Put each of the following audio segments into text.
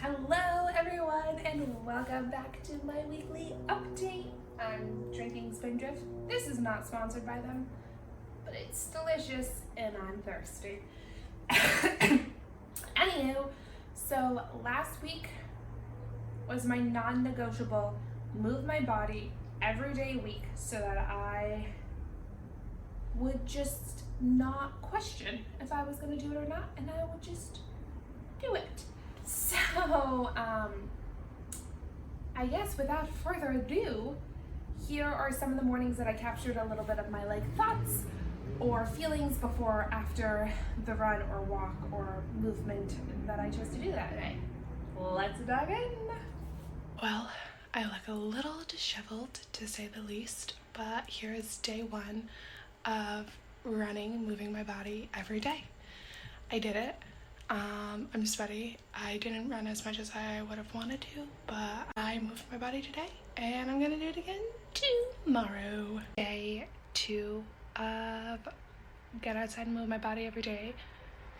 Hello everyone and welcome back to my weekly update. I'm drinking Spindrift. This is not sponsored by them, but it's delicious and I'm thirsty. Anywho, so last week was my non-negotiable move my body every day week so that I would just not question if I was going to do it or not, and I would just do it. So, I guess without further ado, here are some of the mornings that I captured a little bit of my thoughts or feelings before or after the run or walk or movement that I chose to do that day. Let's dive in. Well, I look a little disheveled to say the least, but here is day one of running, moving my body every day. I did it. I'm sweaty. I didn't run as much as I would have wanted to, but I moved my body today and I'm gonna do it again tomorrow. Day two of get outside and move my body every day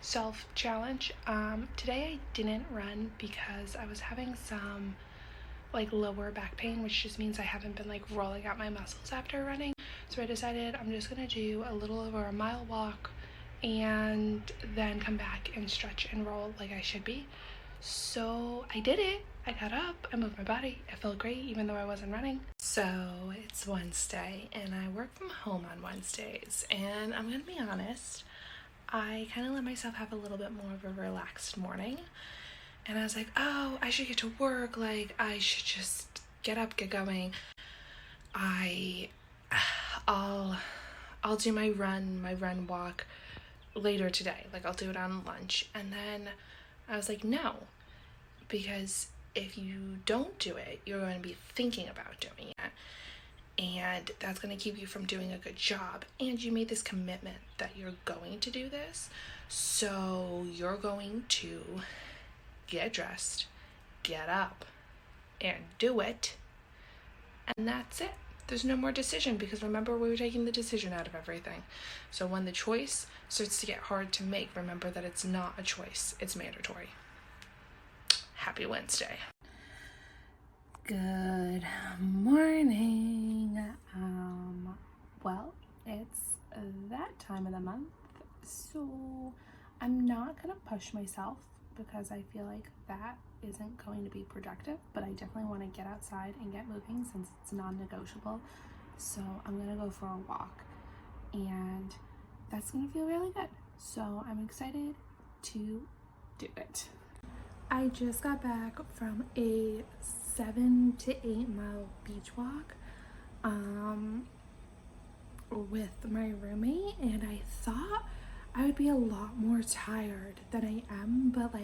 self-challenge. Today I didn't run because I was having some lower back pain, which just means I haven't been rolling out my muscles after running. So I decided I'm just gonna do a little over a mile walk and then come back and stretch and roll like I should be. So I did it. I got up, I moved my body. It felt great even though I wasn't running. So it's Wednesday and I work from home on Wednesdays, and I'm gonna be honest, I kind of let myself have a little bit more of a relaxed morning, and I was like, oh, I should get to work, I should just get up, get going. I'll do my run walk later today. I'll do it on lunch. And then I was like, no, because if you don't do it, you're going to be thinking about doing it, and that's going to keep you from doing a good job. And you made this commitment that you're going to do this, so you're going to get dressed, get up, and do it, and that's it. There's no more decision, because remember, we were taking the decision out of everything. So when the choice starts to get hard to make, remember that it's not a choice, it's mandatory. Happy Wednesday. Good morning. Well, it's that time of the month, so I'm not gonna push myself because I feel like that isn't going to be productive, but I definitely want to get outside and get moving since it's non-negotiable. So I'm gonna go for a walk, and that's gonna feel really good. So I'm excited to do it. I just got back from a 7 to 8 mile beach walk with my roommate, and I thought I would be a lot more tired than I am, but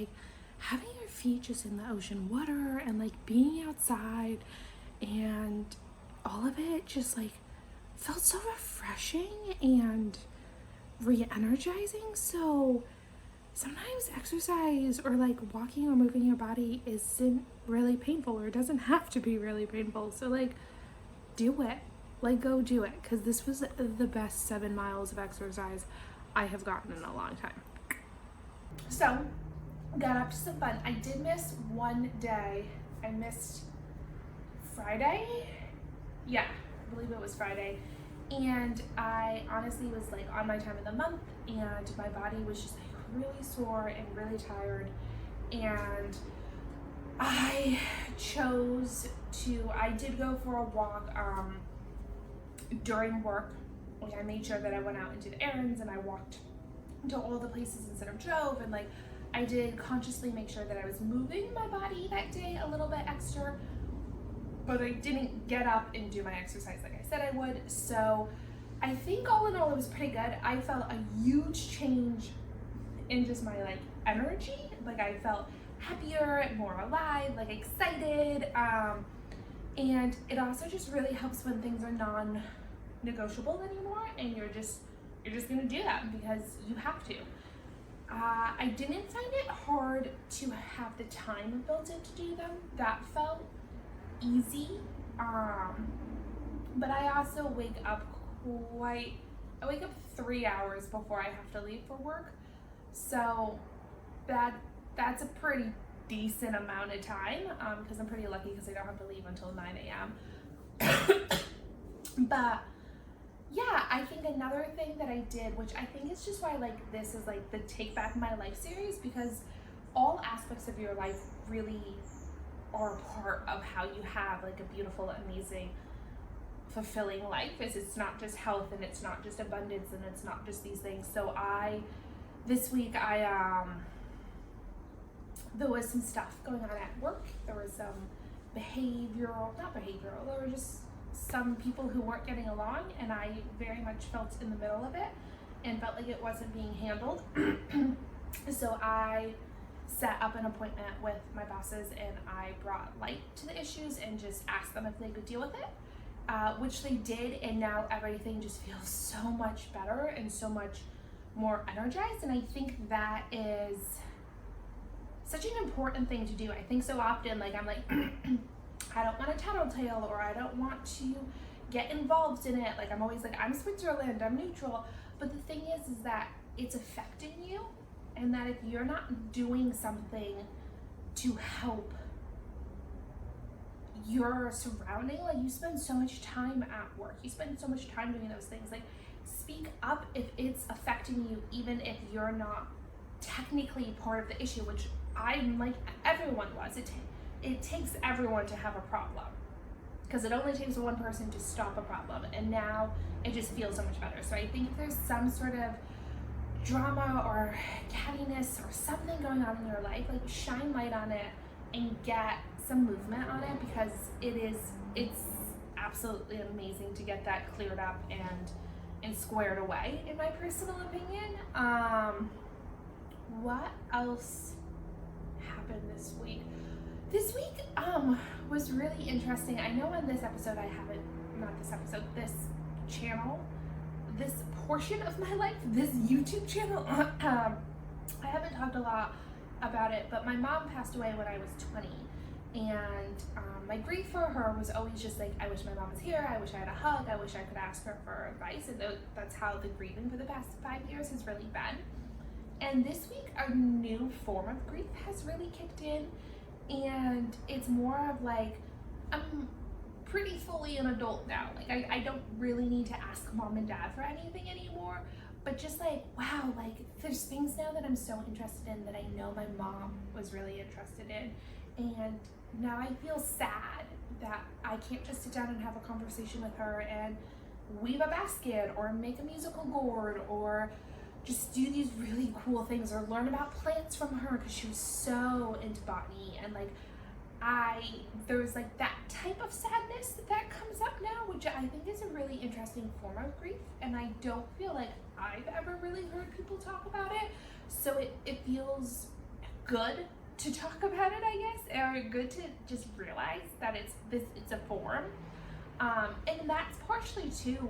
having your feet just in the ocean water and being outside and all of it just felt so refreshing and re-energizing. So sometimes exercise or walking or moving your body isn't really painful, or it doesn't have to be really painful. So do it. Go do it, because this was the best 7 miles of exercise I have gotten in a long time. So got up to some fun. I did miss one day. I missed Friday. Yeah, I believe it was Friday. And I honestly was on my time of the month, and my body was just really sore and really tired. And I did go for a walk during work. I made sure that I went out and did errands, and I walked to all the places instead of drove, and I did consciously make sure that I was moving my body that day a little bit extra, but I didn't get up and do my exercise like I said I would. So I think all in all it was pretty good. I felt a huge change in just my energy. I felt happier, more alive, excited, and it also just really helps when things are non-negotiable anymore, and you're just gonna do that because you have to. I didn't find it hard to have the time built in to do them. That felt easy, but I also wake up 3 hours before I have to leave for work, so that's a pretty decent amount of time, because I'm pretty lucky because I don't have to leave until 9 a.m. But yeah, I think another thing that I did, which I think is just why like this is like the Take Back My Life series, because all aspects of your life really are part of how you have like a beautiful, amazing, fulfilling life. It's not just health, and it's not just abundance, and it's not just these things. So this week there was some stuff going on at work. There was some there were just some people who weren't getting along, and I very much felt in the middle of it and felt like it wasn't being handled. So I set up an appointment with my bosses, and I brought light to the issues and just asked them if they could deal with it, which they did, and now everything just feels so much better and so much more energized. And I think that is such an important thing to do. I think so often, like, I'm like, I don't want a tattletale, or I don't want to get involved in it. Like, I'm always like, I'm Switzerland, I'm neutral. But the thing is that it's affecting you, and that if you're not doing something to help your surrounding, like, you spend so much time at work, you spend so much time doing those things, like, speak up if it's affecting you, even if you're not technically part of the issue, which I'm like, everyone was. It takes everyone to have a problem, because it only takes one person to stop a problem, and now it just feels so much better. So I think if there's some sort of drama or cattiness or something going on in your life, like, shine light on it and get some movement on it, because it's absolutely amazing to get that cleared up and squared away, in my personal opinion. What else happened this week? This week was really interesting. I know on this episode this channel, this portion of my life, this YouTube channel, I haven't talked a lot about it, but my mom passed away when I was 20, and my grief for her was always just like, I wish my mom was here, I wish I had a hug, I wish I could ask her for advice, and that's how the grieving for the past 5 years has really been. And this week, a new form of grief has really kicked in, and it's more of like, I'm pretty fully an adult now. Like, I don't really need to ask mom and dad for anything anymore, but just like, wow, like, there's things now that I'm so interested in that I know my mom was really interested in, and now I feel sad that I can't just sit down and have a conversation with her and weave a basket or make a musical gourd or just do these really cool things or learn about plants from her, because she was so into botany. And like, there's like that type of sadness that comes up now, which I think is a really interesting form of grief, and I don't feel like I've ever really heard people talk about it. So it feels good to talk about it, I guess, or good to just realize that it's a form. And that's partially too,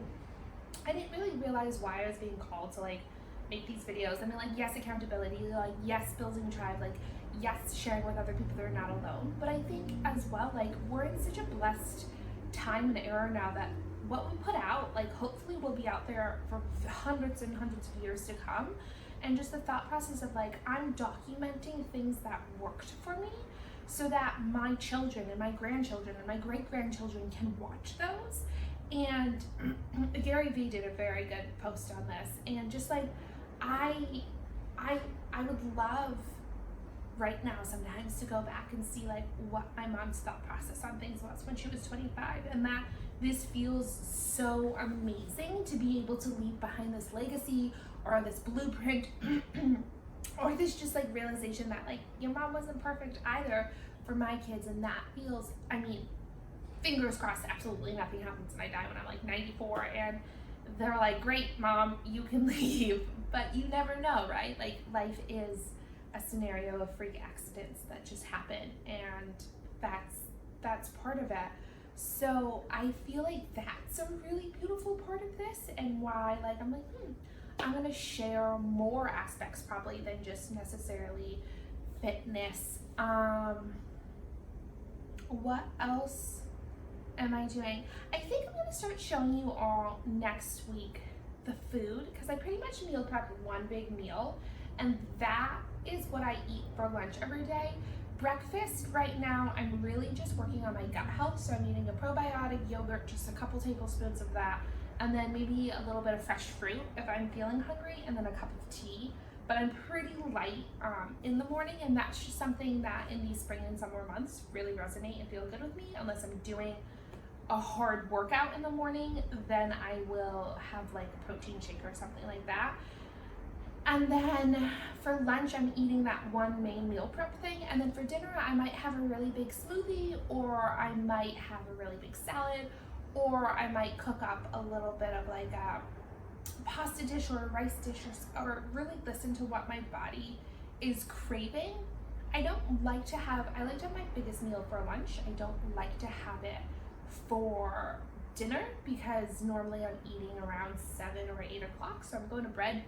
I didn't really realize why I was being called to like make these videos. I mean, like, yes, accountability, like, yes, building tribe, like, yes, sharing with other people that are not alone. But I think as well, like, we're in such a blessed time and era now that what we put out, like, hopefully will be out there for hundreds and hundreds of years to come. And just the thought process of like, I'm documenting things that worked for me so that my children and my grandchildren and my great-grandchildren can watch those. And Gary Vee did a very good post on this, and just like, I would love right now sometimes to go back and see like what my mom's thought process on things was when she was 25, and that this feels so amazing to be able to leave behind this legacy or this blueprint or this just like realization that like your mom wasn't perfect either for my kids. And that feels, I mean, fingers crossed, absolutely nothing happens and I die when I'm like 94 and they're like, great mom, you can leave. But you never know, right? Like, life is a scenario of freak accidents that just happen, and that's part of it. So I feel like that's a really beautiful part of this, and why like I'm like, I'm gonna share more aspects probably than just necessarily fitness. What else am I doing? I think I'm gonna start showing you all next week the food, because I pretty much meal prep one big meal, and that is what I eat for lunch every day. Breakfast right now, I'm really just working on my gut health. So I'm eating a probiotic yogurt, just a couple tablespoons of that, and then maybe a little bit of fresh fruit if I'm feeling hungry, and then a cup of tea. But I'm pretty light in the morning, and that's just something that in these spring and summer months really resonate and feel good with me. Unless I'm doing a hard workout in the morning, then I will have like a protein shake or something like that. And then for lunch, I'm eating that one main meal prep thing. And then for dinner, I might have a really big smoothie, or I might have a really big salad, or I might cook up a little bit of like a pasta dish or a rice dish, or really listen to what my body is craving. I like to have my biggest meal for lunch. I don't like to have it for dinner, because normally I'm eating around 7 or 8 o'clock. So I'm going to bed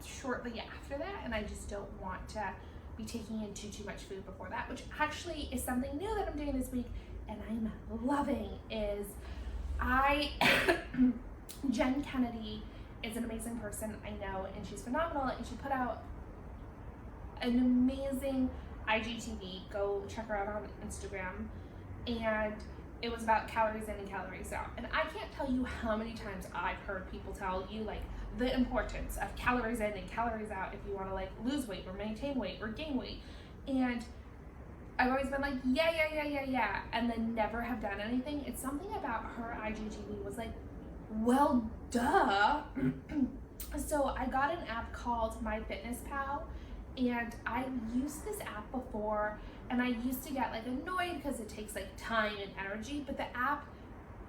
shortly after that, and I just don't want to be taking in too much food before that, which actually is something new that I'm doing this week and I'm loving. Is Jen Kennedy is an amazing person, I know, and she's phenomenal, and she put out an amazing IGTV. Go check her out on Instagram. And it was about calories in and calories out. And I can't tell you how many times I've heard people tell you like the importance of calories in and calories out if you want to like lose weight or maintain weight or gain weight. And I've always been like, yeah, and then never have done anything. It's something about her IGTV was like, well, duh. So I got an app called MyFitnessPal, and I used this app before, and I used to get like annoyed because it takes like time and energy. But the app,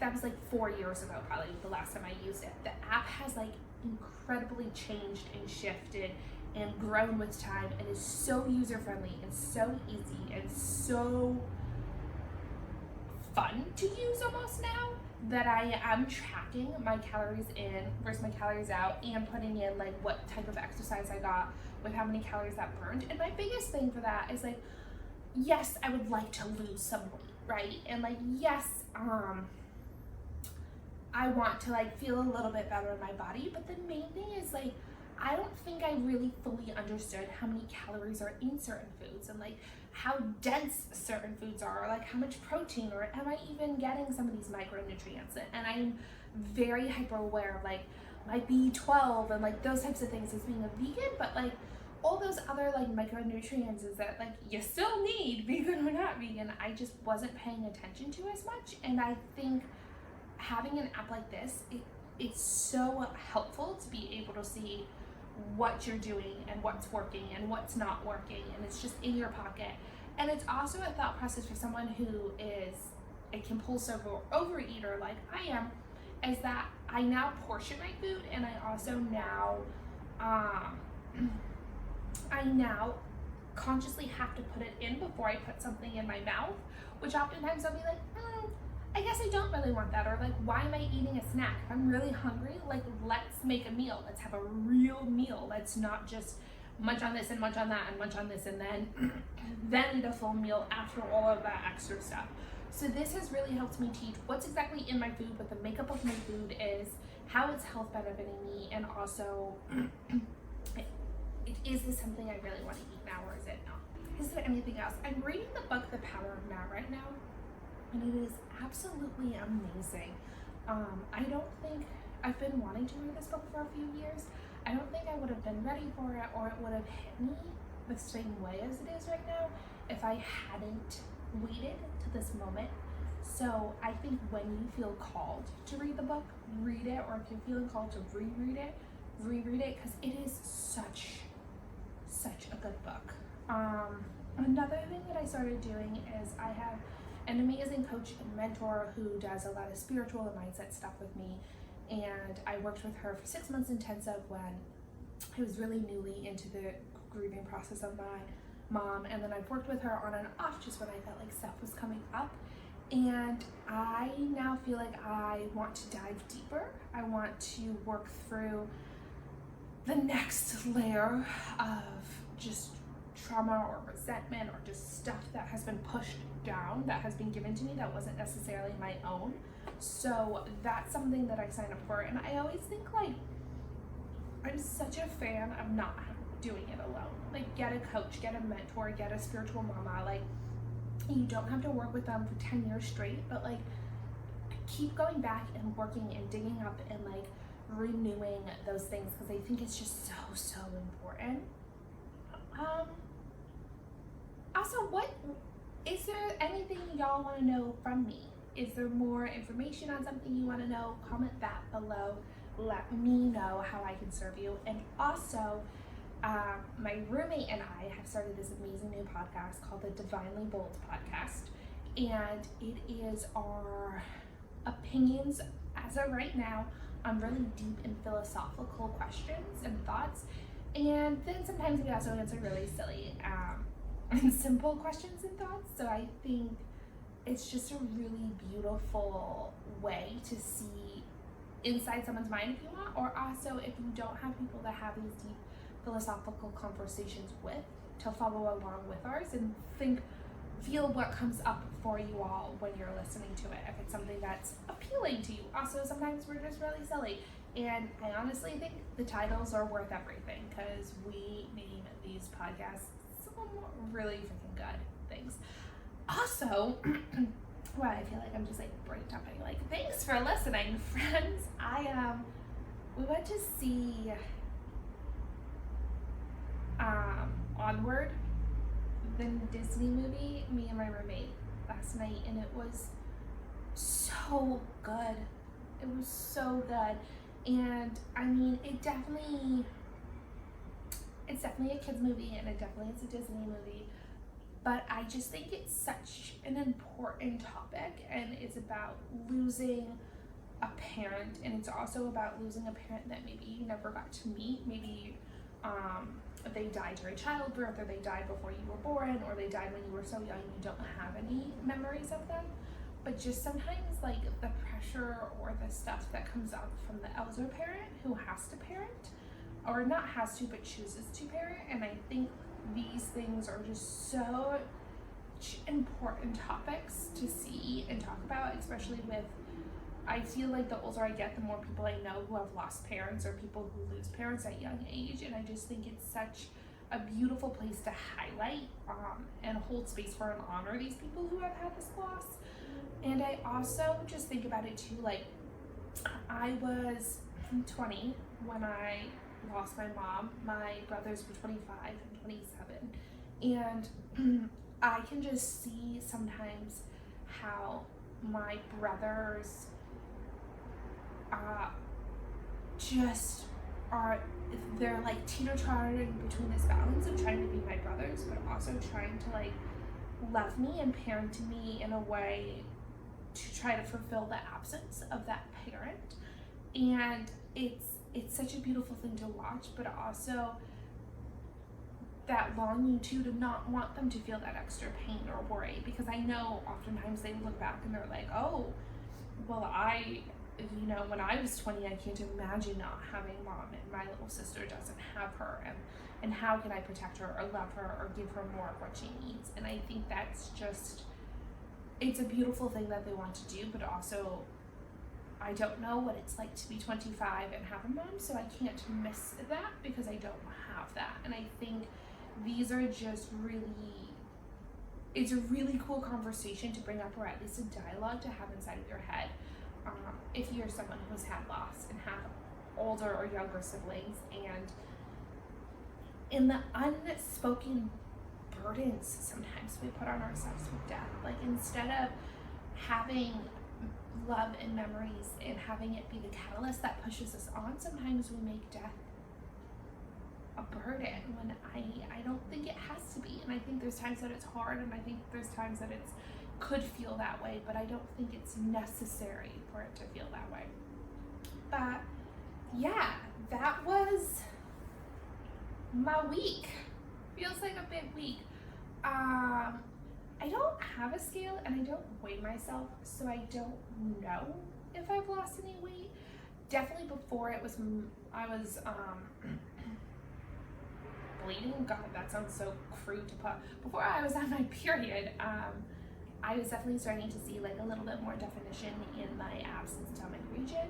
that was like 4 years ago, probably the last time I used it. The app has like incredibly changed and shifted and grown with time, and is so user friendly and so easy and so fun to use almost now, that I am tracking my calories in versus my calories out, and putting in like what type of exercise I got with how many calories that burned. And my biggest thing for that is like, yes, I would like to lose some weight, right? And like, yes, I want to like feel a little bit better in my body, but the main thing is like, I don't think I really fully understood how many calories are in certain foods, and like how dense certain foods are, or like how much protein, or am I even getting some of these micronutrients? And I'm very hyper aware of like my B12 and like those types of things as being a vegan, but like all those other like micronutrients is that like you still need, vegan or not vegan. I just wasn't paying attention to as much. And I think having an app like this, it's so helpful to be able to see what you're doing and what's working and what's not working, and it's just in your pocket. And it's also a thought process for someone who is a compulsive or overeater like I am, is that I now portion my food, and I also now consciously have to put it in before I put something in my mouth, which oftentimes I'll be like, I guess I don't really want that, or like, why am I eating a snack? If I'm really hungry, like, let's make a meal. Let's have a real meal. Let's not just munch on this and munch on that and munch on this and then eat a full meal after all of that extra stuff. So this has really helped me teach what's exactly in my food, what the makeup of my food is, how it's health benefiting me, and also is this something I really want to eat now, or is it not? Is there anything else? I'm reading the book The Power of Now right now, and it is absolutely amazing. I don't think I've been wanting to read this book for a few years. I don't think I would have been ready for it, or it would have hit me the same way as it is right now if I hadn't waited to this moment. So I think when you feel called to read the book, read it, or if you're feeling called to reread it, because it is such a good book. Another thing that I started doing is I have an amazing coach and mentor who does a lot of spiritual and mindset stuff with me, and I worked with her for 6 months intensive when I was really newly into the grieving process of my mom, and then I've worked with her on and off just when I felt like stuff was coming up. And I now feel like I want to dive deeper. I want to work through the next layer of just trauma or resentment, or just stuff that has been pushed down, that has been given to me that wasn't necessarily my own. So that's something that I signed up for. And I always think like, I'm such a fan of not doing it alone. Like, get a coach, get a mentor, get a spiritual mama. Like, You don't have to work with them for 10 years straight, but like keep going back and working and digging up and like renewing those things, because I think it's just so important. Also, what is there anything y'all want to know from me? Is there more information on something you want to know? Comment that below. Let me know how I can serve you. And also, my roommate and I have started this amazing new podcast called the Divinely Bold Podcast. And it is our opinions as of right now on really deep and philosophical questions and thoughts. And then sometimes we also answer really silly and simple questions and thoughts. So I think it's just a really beautiful way to see inside someone's mind if you want, or also if you don't have people to have these deep philosophical conversations with, to follow along with ours and feel what comes up for you all when you're listening to it, if it's something that's appealing to you. Also, sometimes we're just really silly, and I honestly think the titles are worth everything, because we name these podcasts some really freaking good things. Also, well, I feel like I'm just like brain dumping. Like, thanks for listening, friends. We went to see Onward, the Disney movie, me and my roommate last night, and it was so good. It was so good. And I mean, it's definitely a kids movie, and it definitely is a Disney movie, but I just think it's such an important topic, and it's about losing a parent, and it's also about losing a parent that maybe you never got to meet. Maybe they died during childbirth, or they died before you were born, or they died when you were so young you don't have any memories of them. But just sometimes like the pressure or the stuff that comes up from the elder parent who has to parent, or not has to, but chooses to parent. And I think these things are just so important topics to see and talk about, especially with, I feel like the older I get, the more people I know who have lost parents, or people who lose parents at young age. And I just think it's such a beautiful place to highlight and hold space for and honor these people who have had this loss. And I also just think about it too, like, I was 20 when I lost my mom. My brothers were 25 and 27. And I can just see sometimes how my brothers just are, they're like teeter-tottering between this balance of trying to be my brothers, but also trying to like love me and parent me in a way to try to fulfill the absence of that parent. And it's such a beautiful thing to watch, but also that longing too, to not want them to feel that extra pain or worry, because I know oftentimes they look back and they're like, oh, well, when I was 20, I can't imagine not having mom, and my little sister doesn't have her, and how can I protect her or love her or give her more of what she needs? And I think that's just, it's a beautiful thing that they want to do, but also I don't know what it's like to be 25 and have a mom, so I can't miss that because I don't have that. And I think these are just really, it's a really cool conversation to bring up, or at least a dialogue to have inside of your head. If you're someone who's had loss and have older or younger siblings, and in the unspoken burdens sometimes we put on ourselves with death, like instead of having love and memories and having it be the catalyst that pushes us on, sometimes we make death a burden, when I don't think it has to be. And I think there's times that it's hard, and I think there's times that it's could feel that way, but I don't think it's necessary for it to feel that way. But yeah, that was my week. Feels like a bit weak. I don't have a scale, and I don't weigh myself, so I don't know if I've lost any weight. Definitely before I was bleeding. God, that sounds so crude to put. Before I was on my period, I was definitely starting to see like a little bit more definition in my abs and stomach region.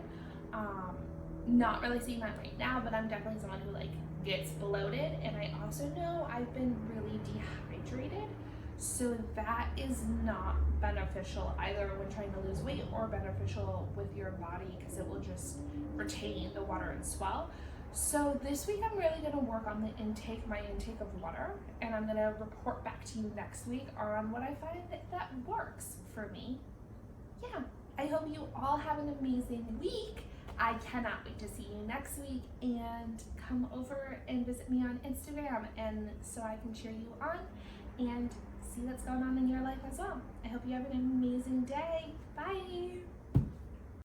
Not really seeing that right now, but I'm definitely someone who like gets bloated, and I also know I've been really dehydrated. So that is not beneficial either when trying to lose weight or beneficial with your body, because it will just retain the water and swell. So this week I'm really going to work on my intake of water, and I'm going to report back to you next week on what I find that works for me. Yeah, I hope you all have an amazing week. I cannot wait to see you next week, and come over and visit me on Instagram, and so I can cheer you on and see what's going on in your life as well. I hope you have an amazing day. Bye.